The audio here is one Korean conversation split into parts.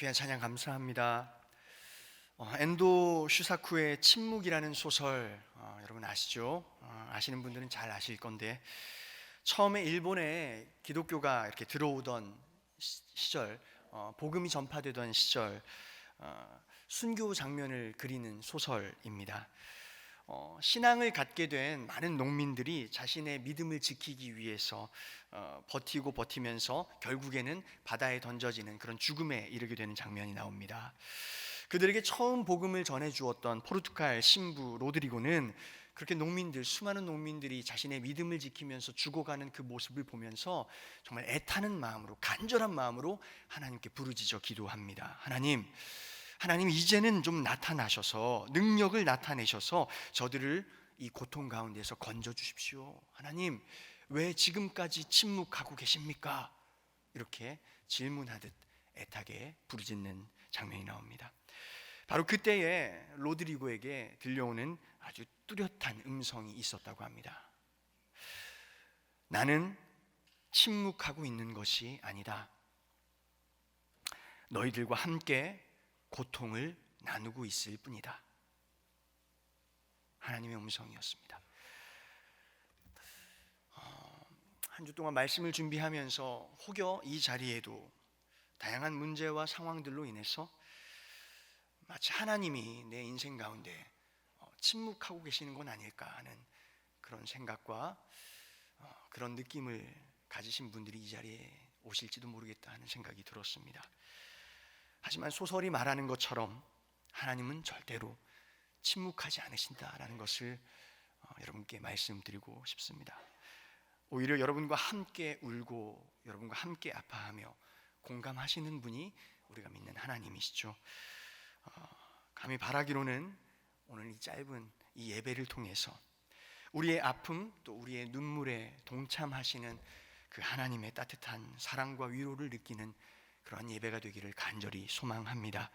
귀한 찬양 감사합니다. 엔도 슈사쿠의 침묵이라는 소설 여러분 아시죠? 아시는 분들은 잘 아실 건데, 처음에 일본에 기독교가 이렇게 들어오던 시절, 복음이 전파되던 시절, 순교 장면을 그리는 소설입니다. 신앙을 갖게 된 많은 농민들이 자신의 믿음을 지키기 위해서 버티고 버티면서 결국에는 바다에 던져지는 그런 죽음에 이르게 되는 장면이 나옵니다. 그들에게 처음 복음을 전해주었던 포르투갈 신부 로드리고는 그렇게 수많은 농민들이 자신의 믿음을 지키면서 죽어가는 그 모습을 보면서 정말 애타는 마음으로, 간절한 마음으로 하나님께 부르짖어 기도합니다. 하나님 이제는 좀 나타나셔서, 능력을 나타내셔서 저들을 이 고통 가운데서 건져 주십시오. 하나님, 왜 지금까지 침묵하고 계십니까? 이렇게 질문하듯 애타게 부르짖는 장면이 나옵니다. 바로 그때에 로드리고에게 들려오는 아주 뚜렷한 음성이 있었다고 합니다. 나는 침묵하고 있는 것이 아니다. 너희들과 함께 고통을 나누고 있을 뿐이다. 하나님의 음성이었습니다. 한 주 동안 말씀을 준비하면서 혹여 이 자리에도 다양한 문제와 상황들로 인해서 마치 하나님이 내 인생 가운데 침묵하고 계시는 건 아닐까 하는 그런 생각과 그런 느낌을 가지신 분들이 이 자리에 오실지도 모르겠다 하는 생각이 들었습니다. 하지만 소설이 말하는 것처럼 하나님은 절대로 침묵하지 않으신다라는 것을 여러분께 말씀드리고 싶습니다. 오히려 여러분과 함께 울고 여러분과 함께 아파하며 공감하시는 분이 우리가 믿는 하나님이시죠. 감히 바라기로는 오늘 이 짧은 이 예배를 통해서 우리의 아픔 또 우리의 눈물에 동참하시는 그 하나님의 따뜻한 사랑과 위로를 느끼는 그러한 예배가 되기를 간절히 소망합니다.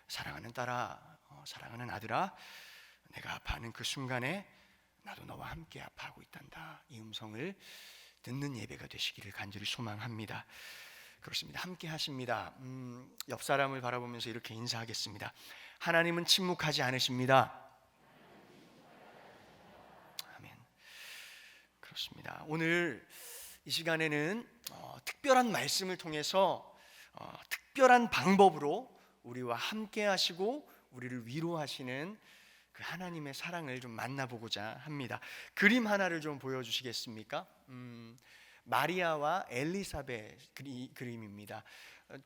사랑하는 딸아, 사랑하는 아들아, 내가 아파하는 그 순간에 나도 너와 함께 아파하고 있단다. 이 음성을 듣는 예배가 되시기를 간절히 소망합니다. 그렇습니다. 함께 하십니다. 옆 사람을 바라보면서 이렇게 인사하겠습니다. 하나님은 침묵하지 않으십니다. 아멘. 그렇습니다. 오늘 이 시간에는 특별한 말씀을 통해서 특별한 방법으로 우리와 함께 하시고 우리를 위로하시는 그 하나님의 사랑을 좀 만나보고자 합니다. 그림 하나를 좀 보여주시겠습니까? 마리아와 엘리사벳 그림입니다.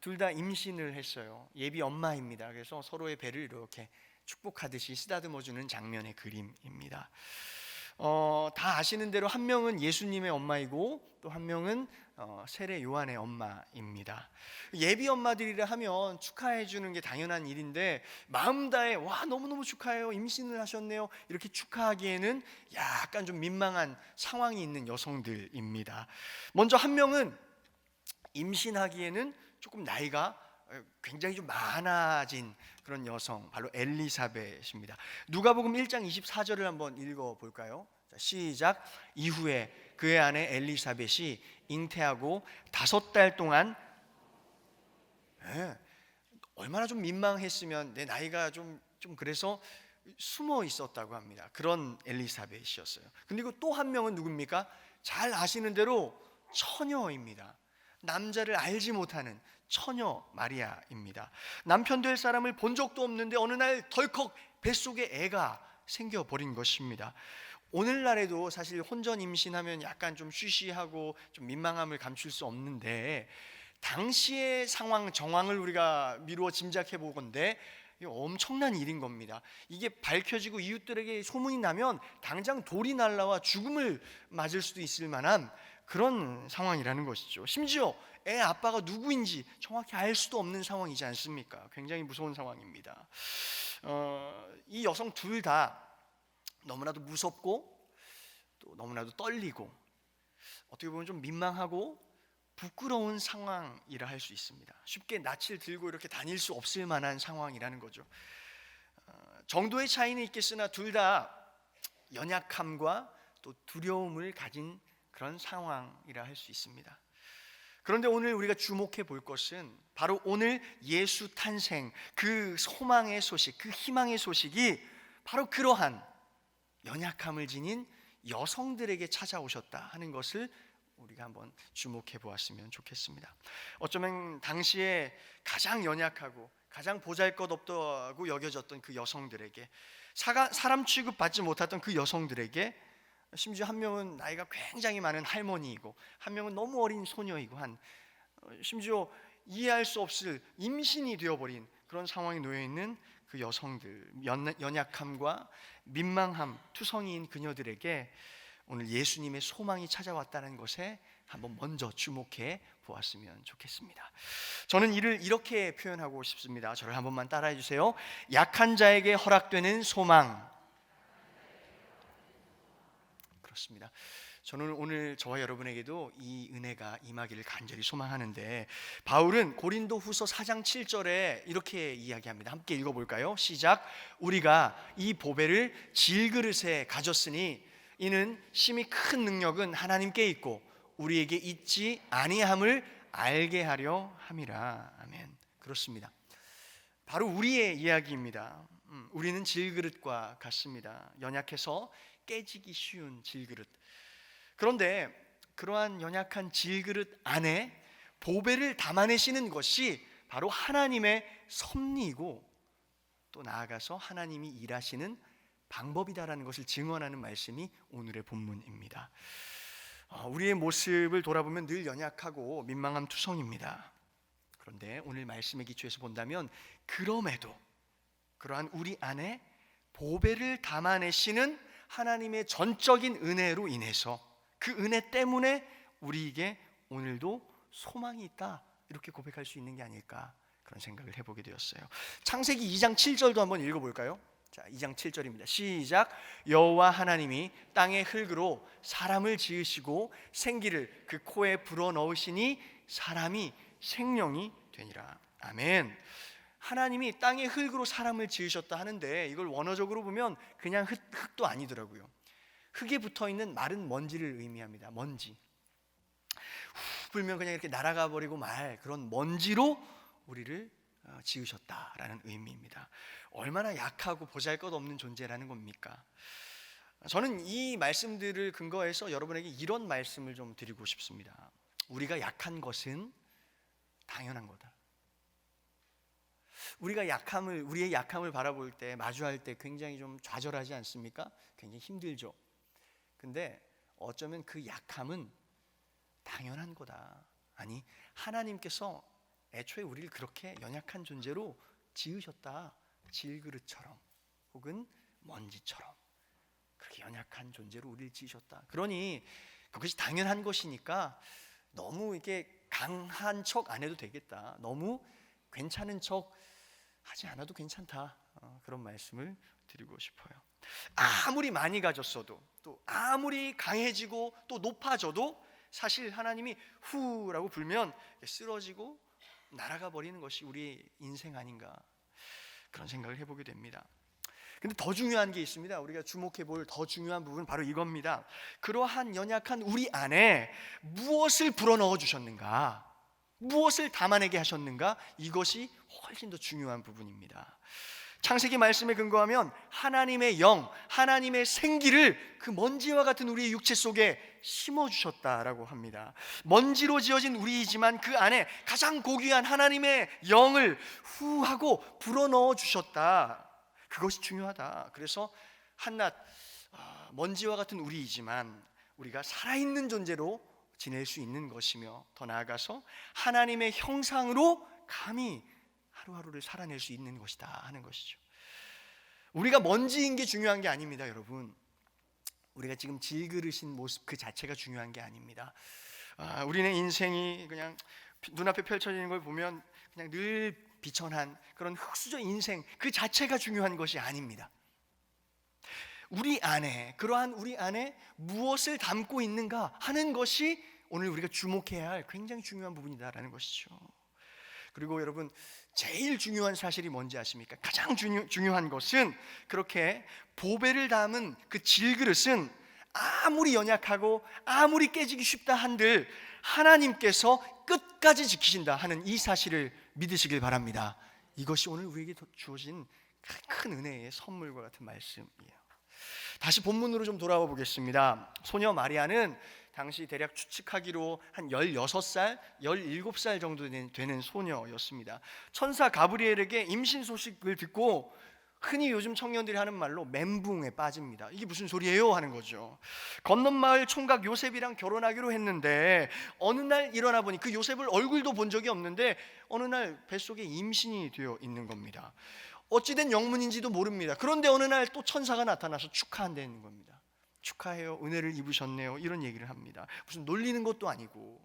둘 다 임신을 했어요. 예비 엄마입니다. 그래서 서로의 배를 이렇게 축복하듯이 쓰다듬어주는 장면의 그림입니다. 다 아시는 대로 한 명은 예수님의 엄마이고 또 한 명은 세례 요한의 엄마입니다. 예비 엄마들이라 하면 축하해 주는 게 당연한 일인데 마음 다해 와 너무너무 축하해요, 임신을 하셨네요, 이렇게 축하하기에는 약간 좀 민망한 상황이 있는 여성들입니다. 먼저 한 명은 임신하기에는 조금 나이가 굉장히 좀 많아진 그런 여성, 바로 엘리사벳입니다. 누가복음 1장 24절을 한번 읽어볼까요? 시작. 이후에 그의 아내 엘리사벳이 잉태하고 5달 동안, 얼마나 좀 민망했으면, 내 나이가 좀 그래서 숨어 있었다고 합니다. 그런 엘리사벳이었어요. 근데 또 한 명은 누굽니까? 잘 아시는 대로 처녀입니다. 남자를 알지 못하는 처녀 마리아입니다. 남편 될 사람을 본 적도 없는데 어느 날 덜컥 뱃속에 애가 생겨버린 것입니다. 오늘날에도 사실 혼전 임신하면 약간 좀 쉬쉬하고 좀 민망함을 감출 수 없는데, 당시의 정황을 우리가 미루어 짐작해 보건대 엄청난 일인 겁니다. 이게 밝혀지고 이웃들에게 소문이 나면 당장 돌이 날라와 죽음을 맞을 수도 있을 만한 그런 상황이라는 것이죠. 심지어 애 아빠가 누구인지 정확히 알 수도 없는 상황이지 않습니까? 굉장히 무서운 상황입니다. 이 여성 둘 다 너무나도 무섭고 또 너무나도 떨리고 어떻게 보면 좀 민망하고 부끄러운 상황이라 할 수 있습니다. 쉽게 낯을 들고 이렇게 다닐 수 없을 만한 상황이라는 거죠. 정도의 차이는 있겠으나 둘 다 연약함과 또 두려움을 가진 그런 상황이라 할 수 있습니다. 그런데 오늘 우리가 주목해 볼 것은 바로 오늘 예수 탄생, 그 소망의 소식, 그 희망의 소식이 바로 그러한 연약함을 지닌 여성들에게 찾아오셨다 하는 것을 우리가 한번 주목해 보았으면 좋겠습니다. 어쩌면 당시에 가장 연약하고 가장 보잘것없다고 여겨졌던 그 여성들에게, 사람 취급받지 못했던 그 여성들에게, 심지어 한 명은 나이가 굉장히 많은 할머니이고 한 명은 너무 어린 소녀이고 심지어 이해할 수 없을 임신이 되어버린 그런 상황에 놓여있는 그 여성들, 연약함과 민망함 투성이인 그녀들에게 오늘 예수님의 소망이 찾아왔다는 것에 한번 먼저 주목해 보았으면 좋겠습니다. 저는 이를 이렇게 표현하고 싶습니다. 저를 한 번만 따라해 주세요. 약한 자에게 허락되는 소망. 그렇습니다. 저는 오늘 저와 여러분에게도 이 은혜가 임하기를 간절히 소망하는데, 바울은 고린도 후서 4장 7절에 이렇게 이야기합니다. 함께 읽어볼까요? 시작. 우리가 이 보배를 질그릇에 가졌으니 이는 심히 큰 능력은 하나님께 있고 우리에게 있지 아니함을 알게 하려 함이라. 아멘. 그렇습니다. 바로 우리의 이야기입니다. 우리는 질그릇과 같습니다. 연약해서 깨지기 쉬운 질그릇. 그런데 그러한 연약한 질그릇 안에 보배를 담아내시는 것이 바로 하나님의 섭리이고 또 나아가서 하나님이 일하시는 방법이다라는 것을 증언하는 말씀이 오늘의 본문입니다. 우리의 모습을 돌아보면 늘 연약하고 민망함 투성입니다. 그런데 오늘 말씀의 기초에서 본다면 그럼에도 그러한 우리 안에 보배를 담아내시는 하나님의 전적인 은혜로 인해서 그 은혜 때문에 우리에게 오늘도 소망이 있다, 이렇게 고백할 수 있는 게 아닐까, 그런 생각을 해보게 되었어요. 창세기 2장 7절도 한번 읽어볼까요? 자, 2장 7절입니다. 시작. 여호와 하나님이 땅의 흙으로 사람을 지으시고 생기를 그 코에 불어넣으시니 사람이 생명이 되니라. 아멘. 하나님이 땅의 흙으로 사람을 지으셨다 하는데 이걸 원어적으로 보면 그냥 흙도 아니더라고요. 흙에 붙어있는 마른 먼지를 의미합니다. 먼지. 후 불면 그냥 이렇게 날아가 버리고 말 그런 먼지로 우리를 지으셨다라는 의미입니다. 얼마나 약하고 보잘것없는 존재라는 겁니까? 저는 이 말씀들을 근거해서 여러분에게 이런 말씀을 좀 드리고 싶습니다. 우리가 약한 것은 당연한 거다. 우리가 우리의 약함을 바라볼 때, 마주할 때 굉장히 좀 좌절하지 않습니까? 굉장히 힘들죠. 근데 어쩌면 그 약함은 당연한 거다. 아니, 하나님께서 애초에 우리를 그렇게 연약한 존재로 지으셨다. 질그릇처럼 혹은 먼지처럼 그렇게 연약한 존재로 우리를 지으셨다. 그러니 그것이 당연한 것이니까 너무 이렇게 강한 척 안 해도 되겠다. 너무 괜찮은 척 하지 않아도 괜찮다. 그런 말씀을 드리고 싶어요. 아무리 많이 가졌어도 또 아무리 강해지고 또 높아져도 사실 하나님이 후라고 불면 쓰러지고 날아가 버리는 것이 우리의 인생 아닌가, 그런 생각을 해보게 됩니다. 근데 더 중요한 게 있습니다. 우리가 주목해 볼 더 중요한 부분은 바로 이겁니다. 그러한 연약한 우리 안에 무엇을 불어넣어 주셨는가, 무엇을 담아내게 하셨는가, 이것이 훨씬 더 중요한 부분입니다. 창세기 말씀에 근거하면 하나님의 영, 하나님의 생기를 그 먼지와 같은 우리의 육체 속에 심어주셨다라고 합니다. 먼지로 지어진 우리이지만 그 안에 가장 고귀한 하나님의 영을 후하고 불어넣어 주셨다. 그것이 중요하다. 그래서 한낱 먼지와 같은 우리이지만 우리가 살아있는 존재로 지낼 수 있는 것이며, 더 나아가서 하나님의 형상으로 감히 하루하루를 살아낼 수 있는 것이다 하는 것이죠. 우리가 먼지인 게 중요한 게 아닙니다, 여러분. 우리가 지금 질그릇인 모습 그 자체가 중요한 게 아닙니다. 우리는 인생이 그냥 눈앞에 펼쳐지는 걸 보면 그냥 늘 비천한 그런 흙수저 인생 그 자체가 중요한 것이 아닙니다. 우리 안에, 그러한 우리 안에 무엇을 담고 있는가 하는 것이 오늘 우리가 주목해야 할 굉장히 중요한 부분이다라는 것이죠. 그리고 여러분, 제일 중요한 사실이 뭔지 아십니까? 가장 중요한 것은 그렇게 보배를 담은 그 질그릇은 아무리 연약하고 아무리 깨지기 쉽다 한들 하나님께서 끝까지 지키신다 하는 이 사실을 믿으시길 바랍니다. 이것이 오늘 우리에게 주어진 큰 은혜의 선물과 같은 말씀이에요. 다시 본문으로 좀 돌아와 보겠습니다. 소녀 마리아는 당시 대략 추측하기로 한 16살, 17살 정도 되는 소녀였습니다. 천사 가브리엘에게 임신 소식을 듣고 흔히 요즘 청년들이 하는 말로 멘붕에 빠집니다. 이게 무슨 소리예요? 하는 거죠. 건넌마을 총각 요셉이랑 결혼하기로 했는데 어느 날 일어나 보니 그 요셉을 얼굴도 본 적이 없는데 어느 날 뱃속에 임신이 되어 있는 겁니다. 어찌된 영문인지도 모릅니다. 그런데 어느 날 또 천사가 나타나서 축하한다는 겁니다. 축하해요, 은혜를 입으셨네요, 이런 얘기를 합니다. 무슨 놀리는 것도 아니고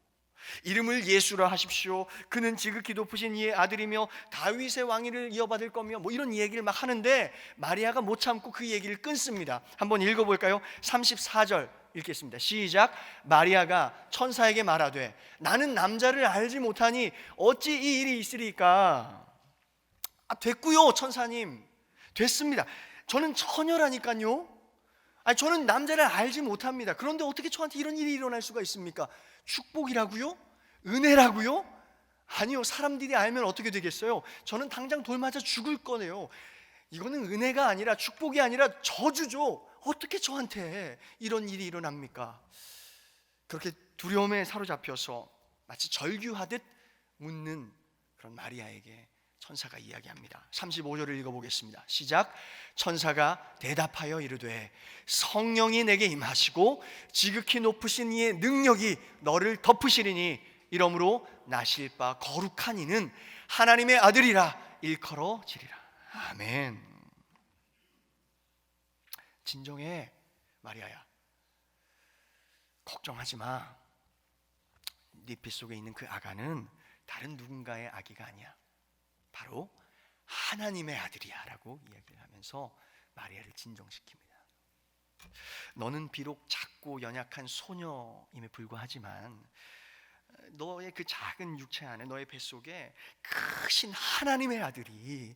이름을 예수라 하십시오, 그는 지극히 높으신 이의 아들이며 다윗의 왕위를 이어받을 거며 뭐 이런 얘기를 막 하는데 마리아가 못 참고 그 얘기를 끊습니다. 한번 읽어볼까요? 34절 읽겠습니다. 시작. 마리아가 천사에게 말하되 나는 남자를 알지 못하니 어찌 이 일이 있으리까? 됐고요 천사님, 됐습니다. 저는 처녀라니까요. 저는 남자를 알지 못합니다. 그런데 어떻게 저한테 이런 일이 일어날 수가 있습니까? 축복이라고요? 은혜라고요? 아니요, 사람들이 알면 어떻게 되겠어요? 저는 당장 돌 맞아 죽을 거네요. 이거는 은혜가 아니라 축복이 아니라 저주죠. 어떻게 저한테 이런 일이 일어납니까? 그렇게 두려움에 사로잡혀서 마치 절규하듯 묻는 그런 마리아에게 천사가 이야기합니다. 35절을 읽어보겠습니다. 시작. 천사가 대답하여 이르되 성령이 내게 임하시고 지극히 높으신 이의 능력이 너를 덮으시리니 이러므로 나실 바 거룩한 이는 하나님의 아들이라 일컬어지리라. 아멘. 진정해 마리아야, 걱정하지 마. 네 뱃속에 있는 그 아가는 다른 누군가의 아기가 아니야. 바로 하나님의 아들이야 라고 이야기를 하면서 마리아를 진정시킵니다. 너는 비록 작고 연약한 소녀임에 불구하지만 너의 그 작은 육체 안에, 너의 뱃속에 크신 하나님의 아들이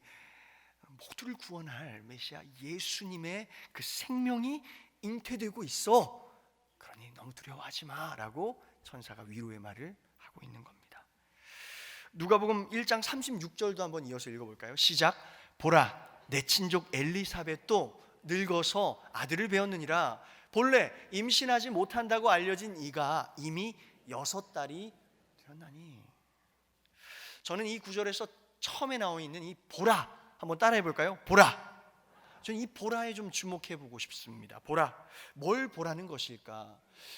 모두를 구원할 메시아 예수님의 그 생명이 잉태되고 있어. 그러니 너무 두려워하지 마 라고 천사가 위로의 말을 하고 있는 겁니다. 누가복음 1장 36절도 한번 이어서 읽어볼까요? 시작. 보라, 내 친족 엘리사벳도 늙어서 아들을 배었느니라. 본래 임신하지 못한다고 알려진 이가 이미 6달이 되었나니. 저는 이 구절에서 처음에 나와 있는 이 보라 한번 따라해 볼까요? 보라. 저는 이 보라에 좀 주목해 보고 싶습니다. 보라, 뭘 보라는 것일까?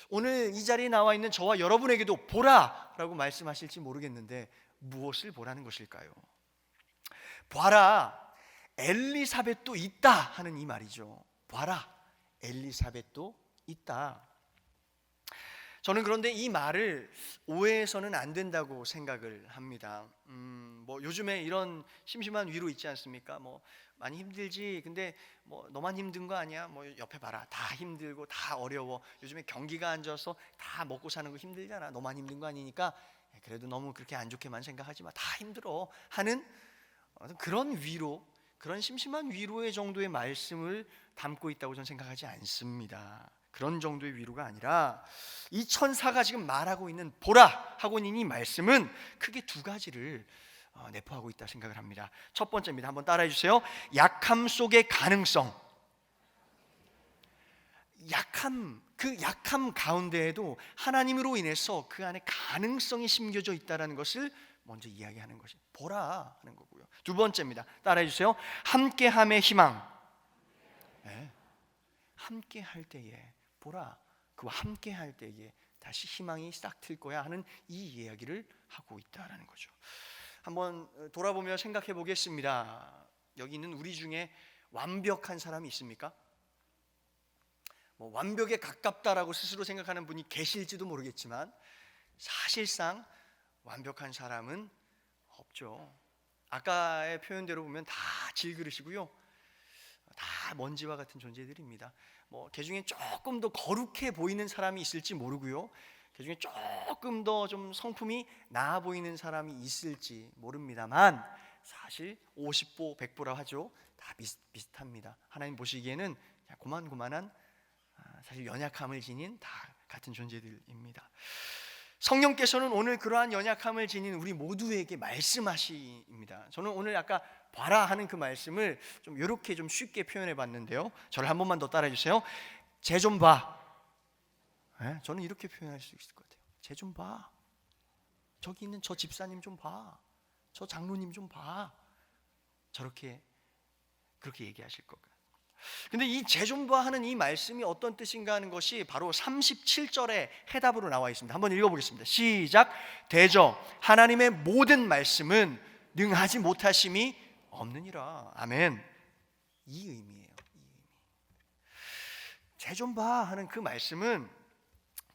오늘 이 자리에 나와 있는 저와 여러분에게도 보라라고 말씀하실지 모르겠는데 무엇을 보라는 것일까요? 봐라, 엘리사벳도 있다 하는 이 말이죠. 봐라, 엘리사벳도 있다. 저는 그런데 이 말을 오해해서는 안 된다고 생각을 합니다. 뭐 요즘에 이런 심심한 위로 있지 않습니까? 뭐 많이 힘들지, 근데 뭐 너만 힘든 거 아니야? 뭐 옆에 봐라, 다 힘들고 다 어려워. 요즘에 경기가 안 좋아서 다 먹고 사는 거 힘들잖아. 너만 힘든 거 아니니까 그래도 너무 그렇게 안 좋게만 생각하지 마. 다 힘들어 하는 그런 위로, 그런 심심한 위로의 정도의 말씀을 담고 있다고 저는 생각하지 않습니다. 그런 정도의 위로가 아니라 이 천사가 지금 말하고 있는 보라 하고 있는 이 말씀은 크게 두 가지를 내포하고 있다 생각을 합니다. 첫 번째입니다. 한번 따라해 주세요. 약함 속의 가능성. 그 약함 가운데에도 하나님으로 인해서 그 안에 가능성이 심겨져 있다는 것을 먼저 이야기하는 것이 보라 하는 거고요. 두 번째입니다. 따라해 주세요. 함께함의 희망. 네. 함께할 때에 보라, 그와 함께할 때에 다시 희망이 싹 틀 거야 하는 이 이야기를 하고 있다라는 거죠. 한번 돌아보며 생각해 보겠습니다. 여기 있는 우리 중에 완벽한 사람이 있습니까? 뭐 완벽에 가깝다라고 스스로 생각하는 분이 계실지도 모르겠지만 사실상 완벽한 사람은 없죠. 아까의 표현대로 보면 다 질그릇이고요, 다 먼지와 같은 존재들입니다. 뭐 개중에 조금 더 거룩해 보이는 사람이 있을지 모르고요, 개중에 조금 더 좀 성품이 나아 보이는 사람이 있을지 모릅니다만 사실 50보 100보라 하죠. 다 비슷합니다. 하나님 보시기에는 고만고만한 사실 연약함을 지닌 다 같은 존재들입니다. 성령께서는 오늘 그러한 연약함을 지닌 우리 모두에게 말씀하십니다. 저는 오늘 아까 봐라 하는 그 말씀을 좀 이렇게 좀 쉽게 표현해 봤는데요. 저를 한 번만 더 따라해 주세요. 쟤 좀 봐. 저는 이렇게 표현할 수 있을 것 같아요. 쟤 좀 봐. 저기 있는 저 집사님 좀 봐. 저 장로님 좀 봐. 그렇게 얘기하실 것 같아요. 근데 이 쟤 좀 봐 하는 이 말씀이 어떤 뜻인가 하는 것이 바로 37절의 해답으로 나와 있습니다. 한번 읽어보겠습니다. 시작. 대저 하나님의 모든 말씀은 능하지 못하심이 없느니라. 아멘. 이 의미예요. 쟤 좀 봐 하는 그 말씀은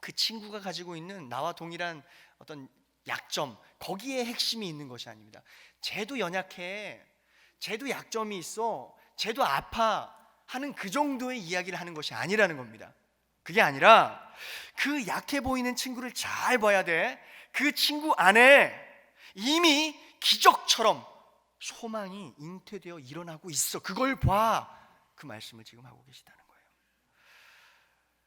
그 친구가 가지고 있는 나와 동일한 어떤 약점, 거기에 핵심이 있는 것이 아닙니다. 쟤도 연약해, 쟤도 약점이 있어, 쟤도 아파 하는 그 정도의 이야기를 하는 것이 아니라는 겁니다. 그게 아니라 그 약해 보이는 친구를 잘 봐야 돼. 그 친구 안에 이미 기적처럼 소망이 잉태되어 일어나고 있어. 그걸 봐. 그 말씀을 지금 하고 계시다는 거예요.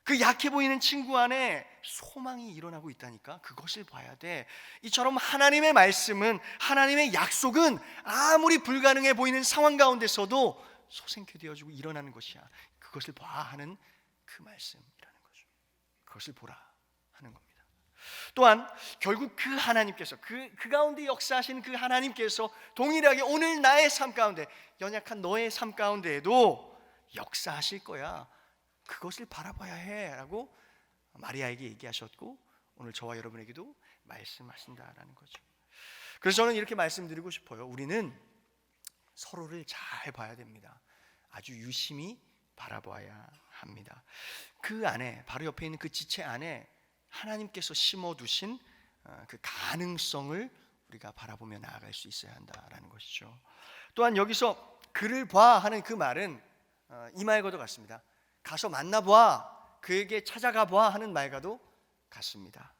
그 약해 보이는 친구 안에 소망이 일어나고 있다니까. 그것을 봐야 돼. 이처럼 하나님의 말씀은, 하나님의 약속은 아무리 불가능해 보이는 상황 가운데서도 소생케 되어지고 일어나는 것이야. 그것을 봐 하는 그 말씀이라는 거죠. 그것을 보라 하는 겁니다. 또한 결국 그 하나님께서 그 가운데 역사하시는 그 하나님께서 동일하게 오늘 나의 삶 가운데, 연약한 너의 삶 가운데에도 역사하실 거야. 그것을 바라봐야 해 라고 마리아에게 얘기하셨고, 오늘 저와 여러분에게도 말씀하신다라는 거죠. 그래서 저는 이렇게 말씀드리고 싶어요. 우리는 서로를 잘 봐야 됩니다. 아주 유심히 바라봐야 합니다. 그 안에, 바로 옆에 있는 그 지체 안에 하나님께서 심어두신 그 가능성을 우리가 바라보며 나아갈 수 있어야 한다라는 것이죠. 또한 여기서 그를 봐 하는 그 말은 이 말과도 같습니다. 가서 만나봐, 그에게 찾아가 봐 하는 말과도 같습니다.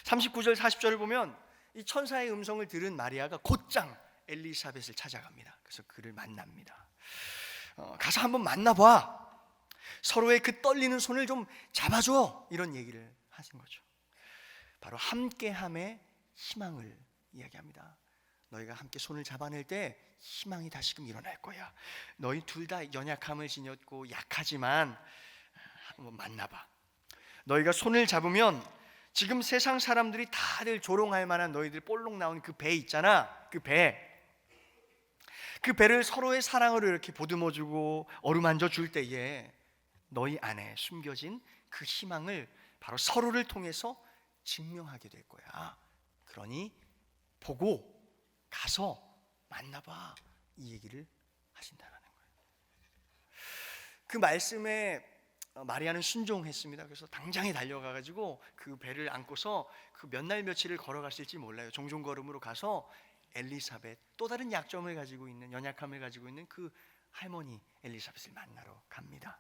39절 40절을 보면 이 천사의 음성을 들은 마리아가 곧장 엘리사벳을 찾아갑니다. 그래서 그를 만납니다. 가서 한번 만나봐, 서로의 그 떨리는 손을 좀 잡아줘, 이런 얘기를 하신 거죠. 바로 함께함의 희망을 이야기합니다. 너희가 함께 손을 잡아낼 때 희망이 다시금 일어날 거야. 너희 둘 다 연약함을 지녔고 약하지만 한번 만나봐. 너희가 손을 잡으면 지금 세상 사람들이 다들 조롱할 만한 너희들 볼록 나온 그 배 있잖아. 그 배를 서로의 사랑으로 이렇게 보듬어주고 어루만져 줄 때에 너희 안에 숨겨진 그 희망을 바로 서로를 통해서 증명하게 될 거야. 그러니 보고 가서 만나봐, 이 얘기를 하신다는 거예요. 그 말씀에 마리아는 순종했습니다. 그래서 당장에 달려가가지고 그 배를 안고서 그 몇 날 며칠을 걸어갔을지 몰라요. 종종 걸음으로 가서 엘리사벳, 또 다른 약점을 가지고 있는, 연약함을 가지고 있는 그 할머니 엘리사벳을 만나러 갑니다.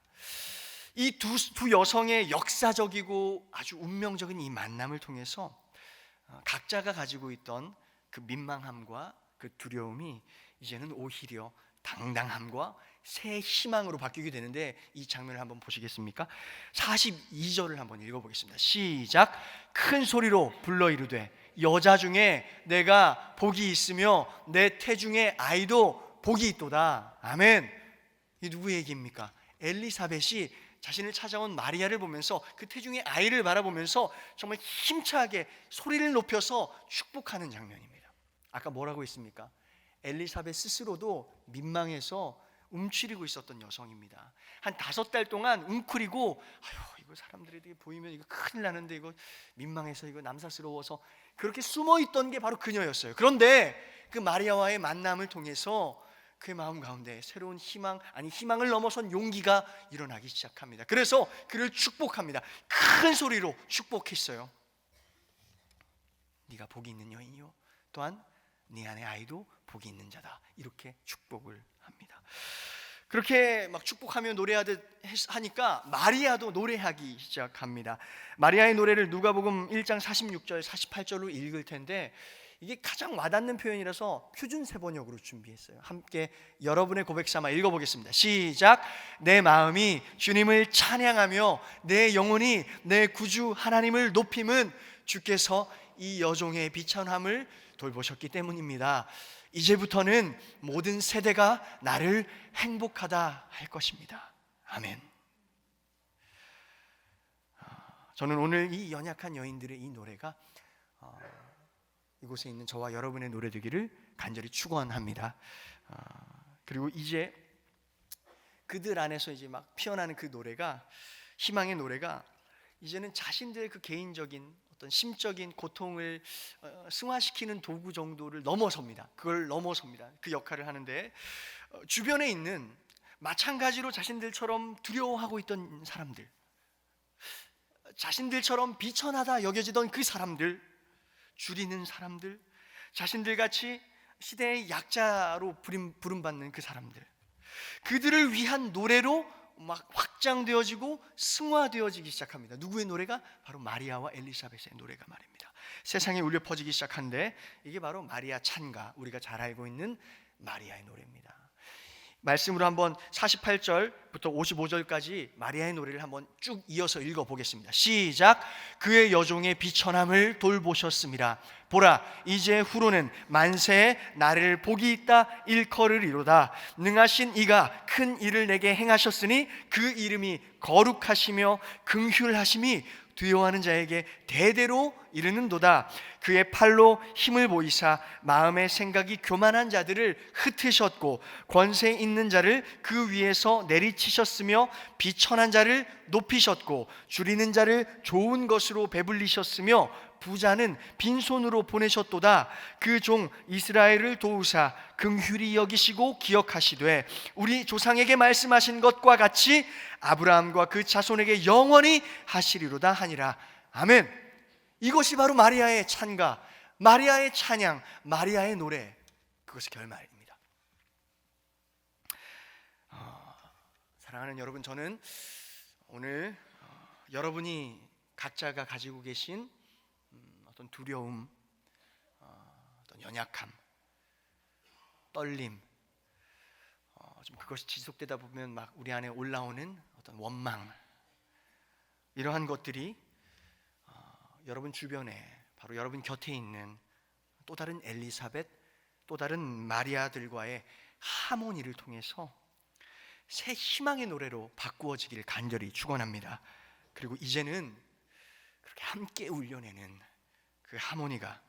이 두 여성의 역사적이고 아주 운명적인 이 만남을 통해서 각자가 가지고 있던 그 민망함과 그 두려움이 이제는 오히려 당당함과 새 희망으로 바뀌게 되는데, 이 장면을 한번 보시겠습니까? 42절을 한번 읽어보겠습니다. 시작. 큰 소리로 불러 이르되 여자 중에 내가 복이 있으며 내 태중의 아이도 복이 있도다. 아멘. 이 누구 얘기입니까? 엘리사벳이 자신을 찾아온 마리아를 보면서 그 태중의 아이를 바라보면서 정말 힘차게 소리를 높여서 축복하는 장면입니다. 아까 뭐라고 했습니까? 엘리사벳 스스로도 민망해서 움츠리고 있었던 여성입니다. 한 5달 동안 웅크리고, 아유 이거 사람들이 보이면 이거 큰일 나는데, 이거 민망해서, 이거 남사스러워서 그렇게 숨어 있던 게 바로 그녀였어요. 그런데 그 마리아와의 만남을 통해서 그의 마음 가운데 새로운 희망, 아니 희망을 넘어선 용기가 일어나기 시작합니다. 그래서 그를 축복합니다. 큰 소리로 축복했어요. 네가 복이 있는 여인이요, 또한 네 안의 아이도 복이 있는 자다. 이렇게 축복을 합니다. 그렇게 막 축복하며 노래하듯 하니까 마리아도 노래하기 시작합니다. 마리아의 노래를 누가복음 1장 46절 48절로 읽을 텐데, 이게 가장 와닿는 표현이라서 표준 세번역으로 준비했어요. 함께 여러분의 고백 삼아 읽어보겠습니다. 시작. 내 마음이 주님을 찬양하며 내 영혼이 내 구주 하나님을 높임은 주께서 이 여종의 비천함을 돌보셨기 때문입니다. 이제부터는 모든 세대가 나를 행복하다 할 것입니다. 아멘. 저는 오늘 이 연약한 여인들의 이 노래가 이곳에 있는 저와 여러분의 노래 되기를 간절히 축원합니다. 그리고 이제 그들 안에서 이제 막 피어나는 그 노래가, 희망의 노래가 이제는 자신들의 그 개인적인 어떤 심적인 고통을 승화시키는 도구 정도를 넘어섭니다. 그걸 넘어섭니다. 그 역할을 하는데 주변에 있는 마찬가지로 자신들처럼 두려워하고 있던 사람들, 자신들처럼 비천하다 여겨지던 그 사람들, 줄이는 사람들, 자신들같이 시대의 약자로 부름받는 그 사람들, 그들을 위한 노래로 막 확장되어지고 승화되어지기 시작합니다. 누구의 노래가? 바로 마리아와 엘리사벳의 노래가 말입니다. 세상에 울려 퍼지기 시작한데 이게 바로 마리아 찬가, 우리가 잘 알고 있는 마리아의 노래입니다. 말씀으로 한번 48절부터 55절까지 마리아의 노래를 한번 쭉 이어서 읽어보겠습니다. 시작. 그의 여종의 비천함을 돌보셨습니다. 보라, 이제 후로는 만세에 나를 복이 있다 일컬으리로다. 능하신 이가 큰 일을 내게 행하셨으니 그 이름이 거룩하시며 긍휼하심이 두려워하는 자에게 대대로 이르는도다. 그의 팔로 힘을 보이사 마음의 생각이 교만한 자들을 흩으셨고 권세 있는 자를 그 위에서 내리치셨으며 비천한 자를 높이셨고 줄이는 자를 좋은 것으로 배불리셨으며 부자는 빈손으로 보내셨도다. 그 종 이스라엘을 도우사 긍휼히 여기시고 기억하시되 우리 조상에게 말씀하신 것과 같이 아브라함과 그 자손에게 영원히 하시리로다 하니라. 아멘. 이것이 바로 마리아의 찬가, 마리아의 찬양, 마리아의 노래, 그것이 결말입니다. 사랑하는 여러분, 저는 오늘 여러분이 각자가 가지고 계신 어떤 두려움, 어떤 연약함, 떨림, 좀 그것이 지속되다 보면 막 우리 안에 올라오는 어떤 원망, 이러한 것들이 여러분 주변에, 바로 여러분 곁에 있는 또 다른 엘리사벳, 또 다른 마리아들과의 하모니를 통해서 새 희망의 노래로 바꾸어지기를 간절히 축원합니다. 그리고 이제는 그렇게 함께 울려내는 그 하모니가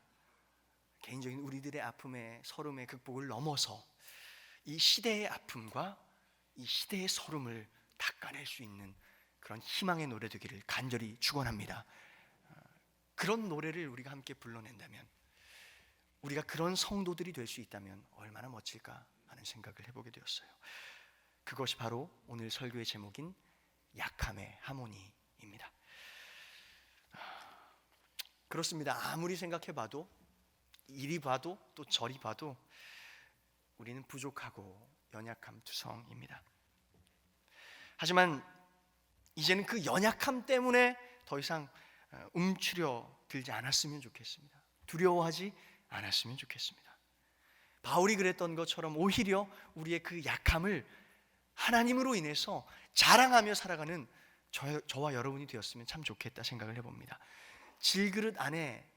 개인적인 우리들의 아픔의 서름의 극복을 넘어서 이 시대의 아픔과 이 시대의 서름을 닦아낼 수 있는 그런 희망의 노래 되기를 간절히 축원합니다. 그런 노래를 우리가 함께 불러낸다면, 우리가 그런 성도들이 될 수 있다면 얼마나 멋질까 하는 생각을 해보게 되었어요. 그것이 바로 오늘 설교의 제목인 약함의 하모니입니다. 그렇습니다. 아무리 생각해봐도, 이리 봐도 또 저리 봐도 우리는 부족하고 연약함 투성입니다. 하지만 이제는 그 연약함 때문에 더 이상 움츠려 들지 않았으면 좋겠습니다. 두려워하지 않았으면 좋겠습니다. 바울이 그랬던 것처럼 오히려 우리의 그 약함을 하나님으로 인해서 자랑하며 살아가는 저와 여러분이 되었으면 참 좋겠다 생각을 해봅니다. 질그릇 안에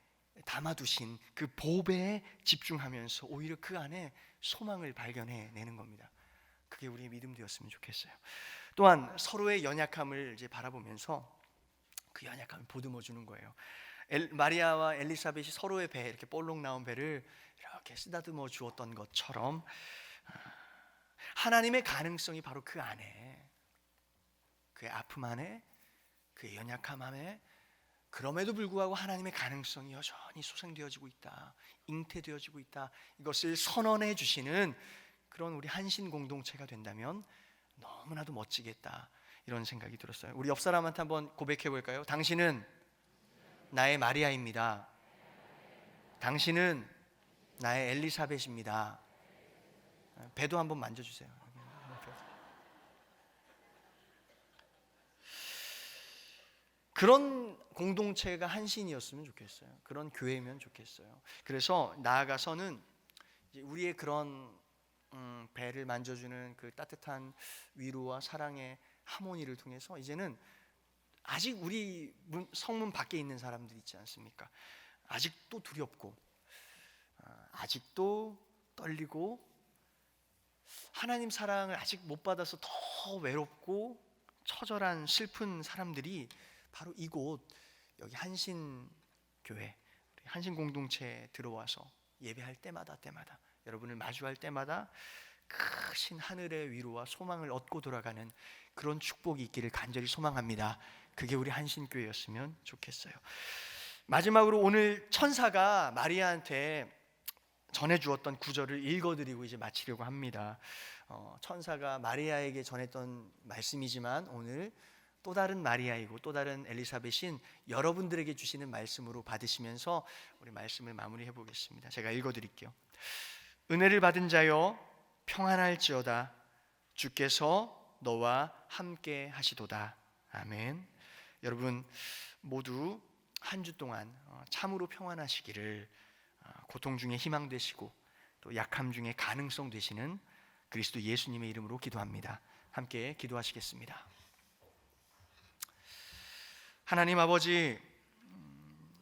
담아두신 그 보배에 집중하면서 오히려 그 안에 소망을 발견해내는 겁니다. 그게 우리의 믿음 되었으면 좋겠어요. 또한 서로의 연약함을 이제 바라보면서 그 연약함을 보듬어 주는 거예요. 마리아와 엘리사벳이 서로의 배, 이렇게 볼록 나온 배를 이렇게 쓰다듬어 주었던 것처럼 하나님의 가능성이 바로 그 안에, 그의 아픔 안에, 그의 연약함 안에, 그럼에도 불구하고 하나님의 가능성이 여전히 소생되어지고 있다, 잉태되어지고 있다, 이것을 선언해 주시는 그런 우리 한신 공동체가 된다면 너무나도 멋지겠다, 이런 생각이 들었어요. 우리 옆 사람한테 한번 고백해 볼까요? 당신은 나의 마리아입니다. 당신은 나의 엘리사벳입니다. 배도 한번 만져주세요. 그런 공동체가 한신이었으면 좋겠어요. 그런 교회면 좋겠어요. 그래서 나아가서는 이제 우리의 그런 배를 만져주는 그 따뜻한 위로와 사랑의 하모니를 통해서 이제는 아직 우리 성문 밖에 있는 사람들 있지 않습니까? 아직도 두렵고 아직도 떨리고 하나님 사랑을 아직 못 받아서 더 외롭고 처절한 슬픈 사람들이 바로 이곳 여기 한신교회, 한신공동체에 들어와서 예배할 때마다 여러분을 마주할 때마다 크신 하늘의 위로와 소망을 얻고 돌아가는 그런 축복이 있기를 간절히 소망합니다. 그게 우리 한신교회였으면 좋겠어요. 마지막으로 오늘 천사가 마리아한테 전해주었던 구절을 읽어드리고 이제 마치려고 합니다. 천사가 마리아에게 전했던 말씀이지만 오늘 또 다른 마리아이고 또 다른 엘리사벳인 여러분들에게 주시는 말씀으로 받으시면서 우리 말씀을 마무리해 보겠습니다. 제가 읽어드릴게요. 은혜를 받은 자여 평안할지어다. 주께서 너와 함께 하시도다. 아멘. 여러분 모두 한 주 동안 참으로 평안하시기를, 고통 중에 희망 되시고 또 약함 중에 가능성 되시는 그리스도 예수님의 이름으로 기도합니다. 함께 기도하시겠습니다. 하나님 아버지,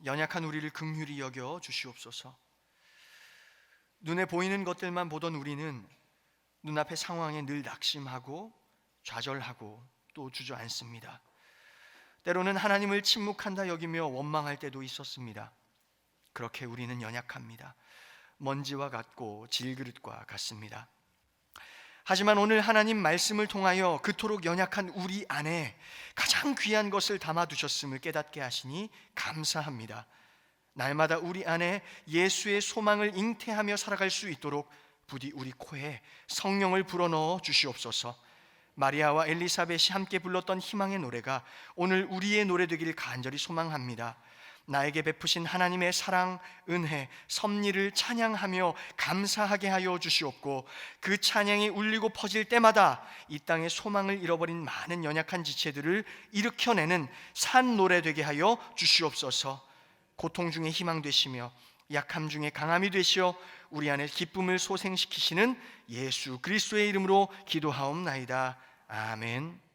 연약한 우리를 긍휼히 여겨 주시옵소서. 눈에 보이는 것들만 보던 우리는 눈앞의 상황에 늘 낙심하고 좌절하고 또 주저앉습니다. 때로는 하나님을 침묵한다 여기며 원망할 때도 있었습니다. 그렇게 우리는 연약합니다. 먼지와 같고 질그릇과 같습니다. 하지만 오늘 하나님 말씀을 통하여 그토록 연약한 우리 안에 가장 귀한 것을 담아두셨음을 깨닫게 하시니 감사합니다. 날마다 우리 안에 예수의 소망을 잉태하며 살아갈 수 있도록 부디 우리 코에 성령을 불어넣어 주시옵소서. 마리아와 엘리사벳이 함께 불렀던 희망의 노래가 오늘 우리의 노래 되기를 간절히 소망합니다. 나에게 베푸신 하나님의 사랑, 은혜, 섭리를 찬양하며 감사하게 하여 주시옵고 그 찬양이 울리고 퍼질 때마다 이 땅에 소망을 잃어버린 많은 연약한 지체들을 일으켜내는 산 노래 되게 하여 주시옵소서. 고통 중에 희망 되시며 약함 중에 강함이 되시어 우리 안에 기쁨을 소생시키시는 예수 그리스도의 이름으로 기도하옵나이다. 아멘.